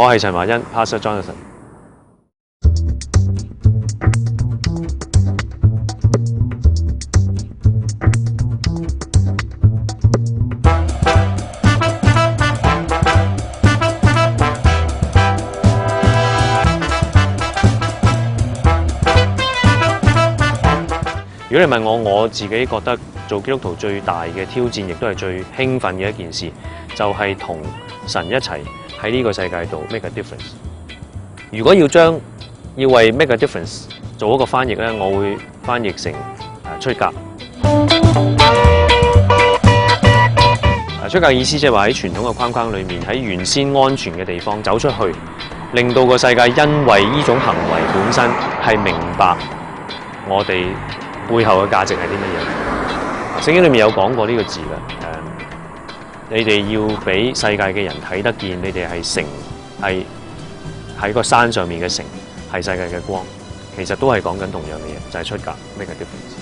我係陳華恩 ，Pastor Jonathan。如果你問我自己覺得做基督徒最大嘅挑戰，亦都係最興奮嘅一件事，就係同神一齊喺呢個世界度 make a difference。如果要為 make a difference 做一個翻譯咧，我會翻譯成出格。出格意思即係話喺傳統嘅框框裏面，喺原先安全嘅地方走出去，令到個世界因為呢種行為本身係明白我哋背後嘅價值係啲乜嘢？聖經裏面有講過呢個字嘅，你哋要俾世界嘅人睇得見，你哋係城，係喺個山上面嘅城，係世界嘅光。其實都係講緊同樣嘅嘢，就係出格 make a difference。